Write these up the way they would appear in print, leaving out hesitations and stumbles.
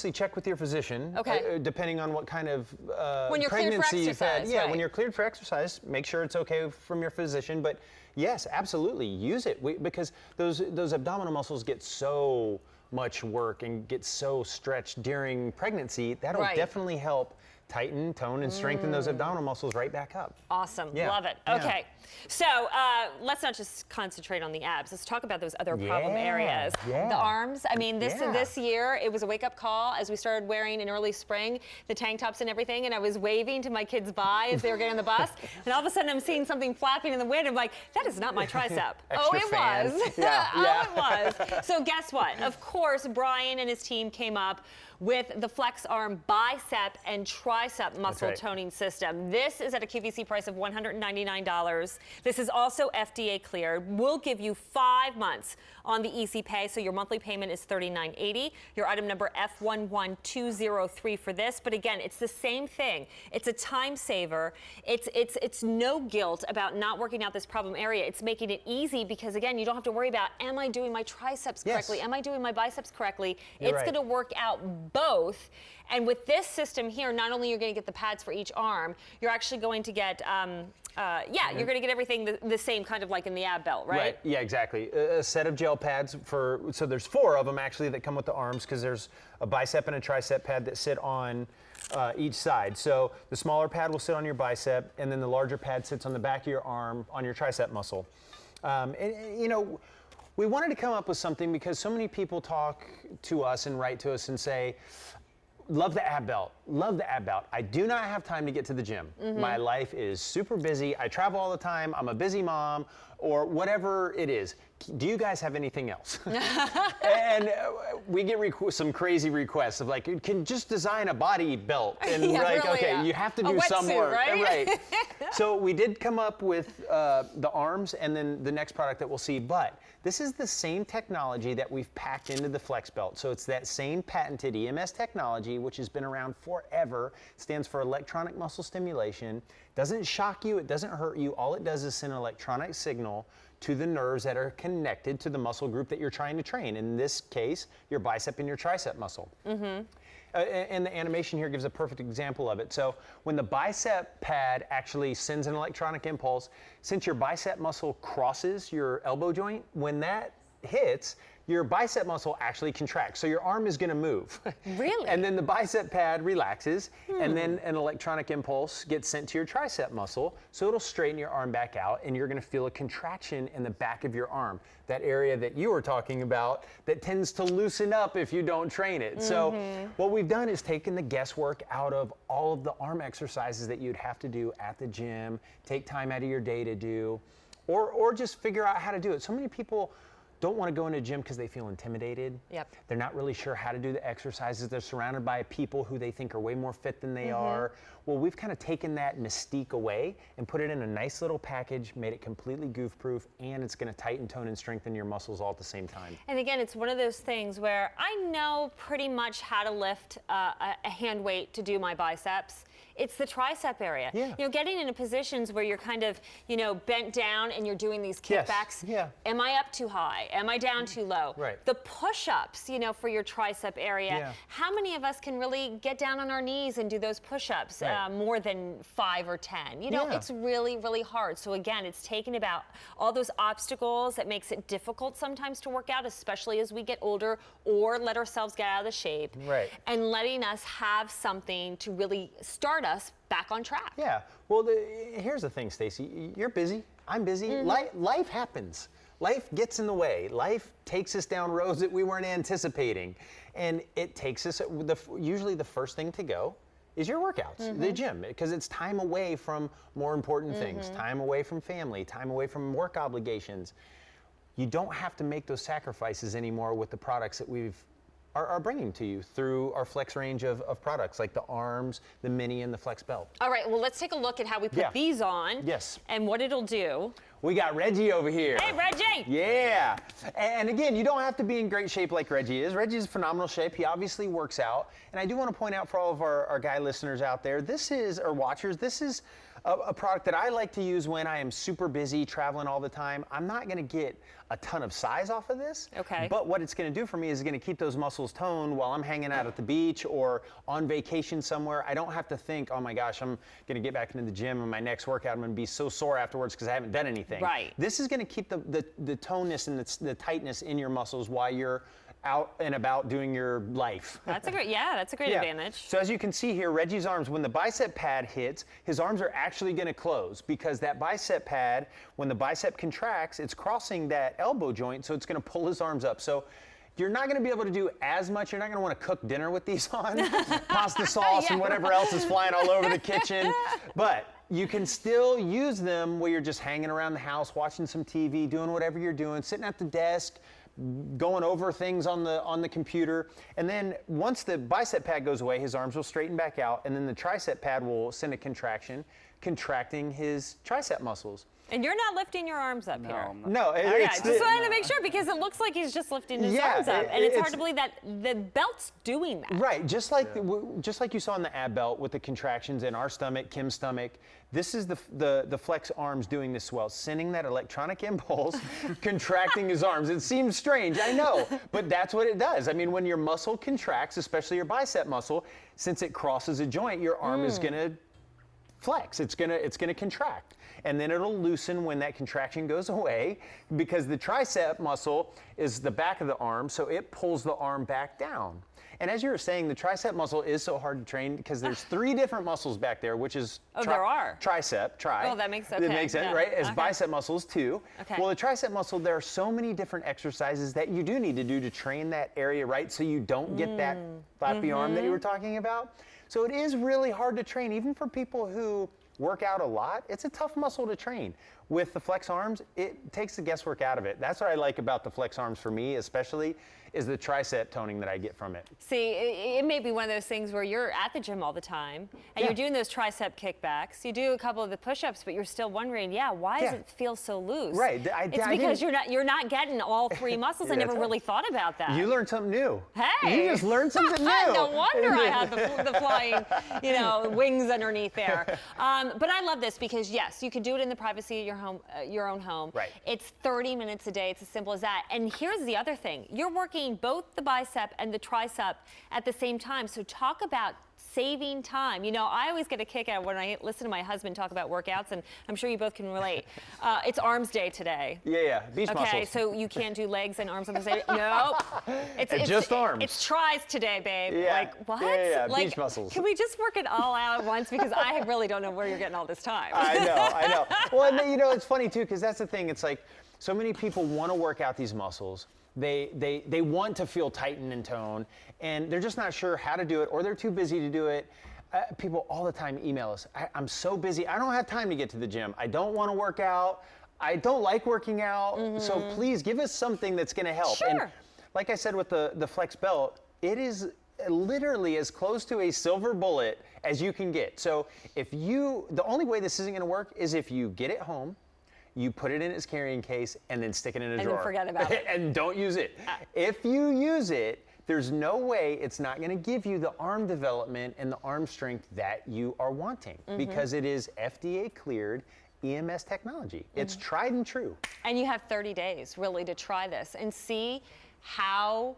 obviously check with your physician. Okay. Depending on what kind of when you're pregnancy you've had. Yeah, right. when you're cleared for exercise, make sure it's okay from your physician. But yes, absolutely, use it because those abdominal muscles get so much work and get so stretched during pregnancy. That'll definitely help tighten, tone, and strengthen those abdominal muscles right back up. Awesome. Love it. Okay. So let's not just concentrate on the abs. Let's talk about those other problem areas. The arms. I mean, this year, it was a wake-up call as we started wearing in early spring the tank tops and everything, and I was waving to my kids bye as they were getting on the bus, and all of a sudden I'm seeing something flapping in the wind. I'm like, that is not my tricep. Oh, it was. Oh, it was. So guess what? Of course, Brian and his team came up with the Flex Arm Bicep and Tricep muscle toning system. This is at a QVC price of $199. This is also FDA cleared. We'll give you 5 months on the easy pay, so your monthly payment is $39.80. Your item number F11203 for this. But again, it's the same thing. It's a time saver. It's no guilt about not working out this problem area. It's making it easy because again, you don't have to worry about, am I doing my triceps correctly? Am I doing my biceps correctly? It's going to work out both. And with this system here, not only you're going to get the pads for each arm, you're actually going to get, you're going to get everything the same kind of like in the ab belt, right? Right. Yeah, exactly. A set of gel pads so there's 4 of them actually that come with the arms because there's a bicep and a tricep pad that sit on each side. So the smaller pad will sit on your bicep, and then the larger pad sits on the back of your arm on your tricep muscle. We wanted to come up with something because so many people talk to us and write to us and say, love the ab belt, love the ab belt. I do not have time to get to the gym. My life is super busy. I travel all the time. I'm a busy mom or whatever it is. Do you guys have anything else? And we get some crazy requests of like, you can just design a body belt. And we're like, you have to do some work. Right? So we did come up with the arms and then the next product that we'll see. But this is the same technology that we've packed into the Flex belt. So it's that same patented EMS technology, which has been around forever. It stands for electronic muscle stimulation. Doesn't shock you, it doesn't hurt you. All it does is send an electronic signal to the nerves that are connected to the muscle group that you're trying to train. In this case, your bicep and your tricep muscle. And the animation here gives a perfect example of it. So when the bicep pad actually sends an electronic impulse, since your bicep muscle crosses your elbow joint, when that hits, your bicep muscle actually contracts. So your arm is going to move. Really? And then the bicep pad relaxes, and then an electronic impulse gets sent to your tricep muscle, so it'll straighten your arm back out, and you're going to feel a contraction in the back of your arm, that area that you were talking about that tends to loosen up if you don't train it. So what we've done is taken the guesswork out of all of the arm exercises that you'd have to do at the gym, take time out of your day to do, or just figure out how to do it. So many people don't want to go into a gym because they feel intimidated. They're not really sure how to do the exercises. They're surrounded by people who they think are way more fit than they are. Well, we've kind of taken that mystique away and put it in a nice little package, made it completely goof-proof, and it's going to tighten, tone, and strengthen your muscles all at the same time. And again, it's one of those things where I know pretty much how to lift a hand weight to do my biceps. It's the tricep area. Getting into positions where you're kind of, bent down and you're doing these kickbacks. Am I up too high? Am I down too low? The push-ups, for your tricep area. How many of us can really get down on our knees and do those push-ups more than 5 or 10? It's really, really hard. So again, it's taken about all those obstacles that makes it difficult sometimes to work out, especially as we get older or let ourselves get out of the shape. And letting us have something to really start us back on track. Well, here's the thing, Stacey. You're busy. I'm busy. Life happens. Life gets in the way. Life takes us down roads that we weren't anticipating. And it takes us, usually the first thing to go is your workouts, the gym, because it's time away from more important things, time away from family, time away from work obligations. You don't have to make those sacrifices anymore with the products that we've are bringing to you through our Flex range of products, like the arms, the mini, and the Flex belt. All right, well, let's take a look at how we put these on and what it'll do. We got Reggie over here. Hey, Reggie! Yeah. And again, you don't have to be in great shape like Reggie is. Reggie's in phenomenal shape. He obviously works out. And I do want to point out for all of our guy listeners out there, or watchers, this is a product that I like to use when I am super busy traveling all the time. I'm not going to get a ton of size off of this. Okay. But what it's going to do for me is going to keep those muscles toned while I'm hanging out at the beach or on vacation somewhere. I don't have to think, oh my gosh, I'm going to get back into the gym and my next workout, I'm going to be so sore afterwards because I haven't done anything. Right. This is going to keep the toneness and the tightness in your muscles while you're out and about doing your life. That's a great, that's a great advantage. So as you can see here, Reggie's arms, when the bicep pad hits, his arms are actually going to close because that bicep pad, when the bicep contracts, it's crossing that elbow joint, so it's going to pull his arms up. So you're not going to be able to do as much. You're not going to want to cook dinner with these on, pasta sauce and whatever else is flying all over the kitchen. But you can still use them where you're just hanging around the house, watching some TV, doing whatever you're doing, sitting at the desk, going over things on the computer. And then once the bicep pad goes away, his arms will straighten back out, and then the tricep pad will send a contraction, contracting his tricep muscles. And you're not lifting your arms up here. No, Just wanted to make sure because it looks like he's just lifting his arms up, and it's hard to believe that the belt's doing that. Right, just like you saw in the ab belt with the contractions in our stomach, Kim's stomach. This is the flex arms doing this well, sending that electronic impulse, contracting his arms. It seems strange, I know, but that's what it does. I mean, when your muscle contracts, especially your bicep muscle, since it crosses a joint, your arm is gonna flex. It's gonna contract, and then it'll loosen when that contraction goes away, because the tricep muscle is the back of the arm, so it pulls the arm back down. And as you were saying, the tricep muscle is so hard to train because there's 3 different muscles back there, which is there are tricep, that makes That makes sense, right? As bicep muscles too. Okay. Well, the tricep muscle, there are so many different exercises that you do need to do to train that area, right? So you don't get that flappy arm that you were talking about. So it is really hard to train, even for people who work out a lot. It's a tough muscle to train. With the flex arms, it takes the guesswork out of it. That's what I like about the flex arms for me, especially, is the tricep toning that I get from it. See, it may be one of those things where you're at the gym all the time and you're doing those tricep kickbacks. You do a couple of the push-ups, but you're still wondering, why does it feel so loose? Right. It's because you're not getting all 3 muscles. I never really thought about that. You learned something new. Hey, you just learned something new. No wonder I had the flying, wings underneath there. But I love this because yes, you can do it in the privacy of your home, your own home. Right. It's 30 minutes a day. It's as simple as that. And here's the other thing: you're working both the bicep and the tricep at the same time. So talk about saving time. I always get a kick out when I listen to my husband talk about workouts, and I'm sure you both can relate. It's arms day today. Yeah, beach muscles. Okay, so you can't do legs and arms on the same day? Nope. It's just arms. It's tries today, babe. Yeah. Like, what? Yeah, like, beach muscles. Can we just work it all out at once? Because I really don't know where you're getting all this time. I know. Well, and then, it's funny too, because that's the thing. It's like so many people want to work out these muscles. They want to feel tightened and toned, and they're just not sure how to do it, or they're too busy to do it. People all the time email us, I'm so busy, I don't have time to get to the gym. I don't want to work out. I don't like working out. So please give us something that's going to help. Sure. And like I said with the Flex belt, it is literally as close to a silver bullet as you can get. So the only way this isn't going to work is if you get it home, you put it in its carrying case, and then stick it in a drawer. And then forget about it. And don't use it. If you use it, there's no way it's not going to give you the arm development and the arm strength that you are wanting, because it is FDA cleared EMS technology. It's tried and true. And you have 30 days really to try this and see how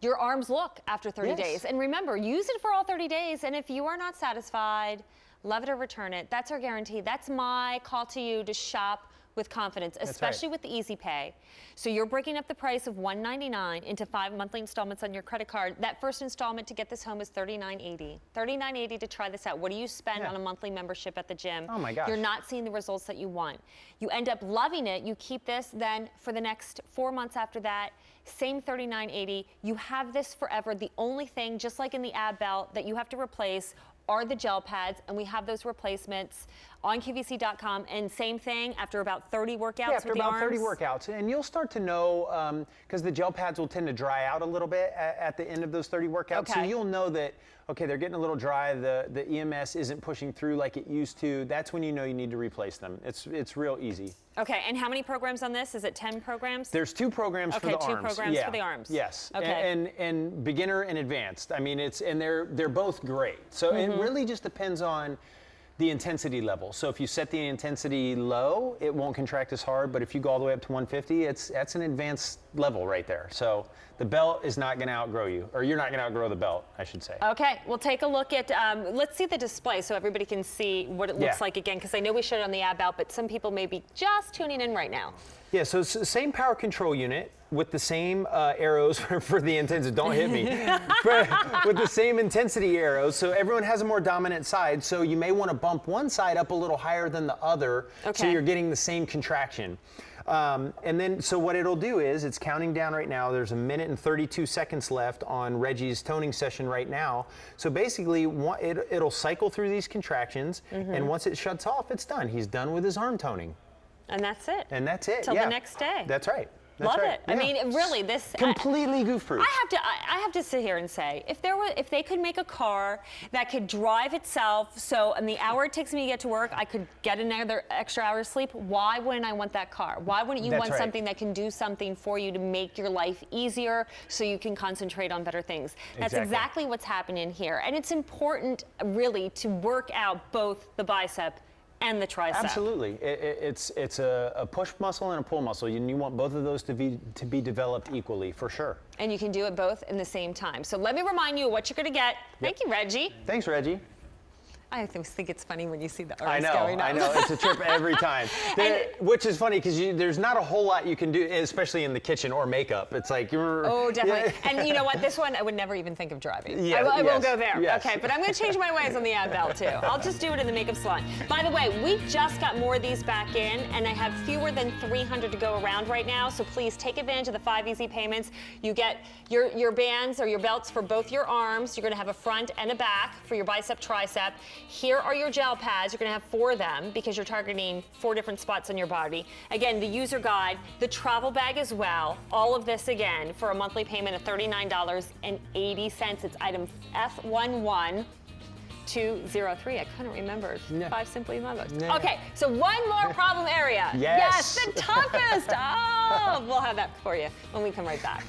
your arms look after 30 days. And remember, use it for all 30 days. And if you are not satisfied, love it or return it. That's our guarantee. That's my call to you to shop with confidence, especially with the Easy Pay. So you're breaking up the price of $199 into 5 monthly installments on your credit card. That first installment to get this home is $39.80. $39.80 to try this out. What do you spend on a monthly membership at the gym? Oh my gosh. You're not seeing the results that you want. You end up loving it. You keep this, then for the next 4 months after that, same $39.80. You have this forever. The only thing, just like in the ab belt, that you have to replace are the gel pads, and we have those replacements on QVC.com. And same thing after about 30 workouts after with the about 30 arms. workouts. And you'll start to know, because the gel pads will tend to dry out a little bit at the end of those 30 workouts. So you'll know that, okay, they're getting a little dry, the EMS isn't pushing through like it used to. That's when you know you need to replace them. It's real easy. Okay, and how many programs on this? Is it 10 programs? There's 2 programs for the arms. Okay, 2 programs for the arms. Yes. Okay. And beginner and advanced. I mean, they're both great. So it really just depends on the intensity level. So if you set the intensity low, it won't contract as hard, but if you go all the way up to 150, that's an advanced level right there. So the belt is not gonna outgrow you, or you're not gonna outgrow the belt, I should say. Okay, we'll take a look at, let's see the display so everybody can see what it looks like again, because I know we showed it on the ab belt, but some people may be just tuning in right now. Yeah, so it's the same power control unit with the same arrows for the intensity. Don't hit me. With the same intensity arrows, so everyone has a more dominant side. So you may want to bump one side up a little higher than the other, so you're getting the same contraction. And then, so what it'll do is, it's counting down right now. There's 1 minute and 32 seconds left on Reggie's toning session right now. So basically, it'll cycle through these contractions, and once it shuts off, it's done. He's done with his arm toning. And that's it. And that's it. Till the next day. That's right. Love right. it. I mean, really, this completely goof-proof. I have to sit here and say, if they could make a car that could drive itself, so in the hour it takes me to get to work, I could get another extra hour of sleep. Why wouldn't I want that car? Why wouldn't you want something that can do something for you to make your life easier, so you can concentrate on better things? That's exactly what's happening here, and it's important, really, to work out both the bicep and the tricep. Absolutely. It's a push muscle and a pull muscle, and you want both of those to be developed equally, for sure. And you can do it both in the same time. So let me remind you what you're going to get. Thank you, Reggie. Thanks, Reggie. I always think it's funny when you see the arms going up. I know. It's a trip every time. Which is funny because there's not a whole lot you can do, especially in the kitchen or makeup. It's like you're. Oh, definitely. And you know what? This one I would never even think of driving. I won't go there. Yes. Okay, but I'm going to change my ways on the ab belt too. I'll just do it in the makeup salon. By the way, we just got more of these back in, and I have fewer than 300 to go around right now. So please take advantage of the 5 easy payments. You get your bands or your belts for both your arms. You're going to have a front and a back for your bicep, tricep. Here are your gel pads. You're going to have 4 of them because you're targeting 4 different spots on your body. Again, the user guide, the travel bag as well. All of this again for a monthly payment of $39.80. It's item F11203. I couldn't remember. 5 Simply Mothers. Okay, so one more problem area. Yes. Yes, the toughest. Oh, we'll have that for you when we come right back.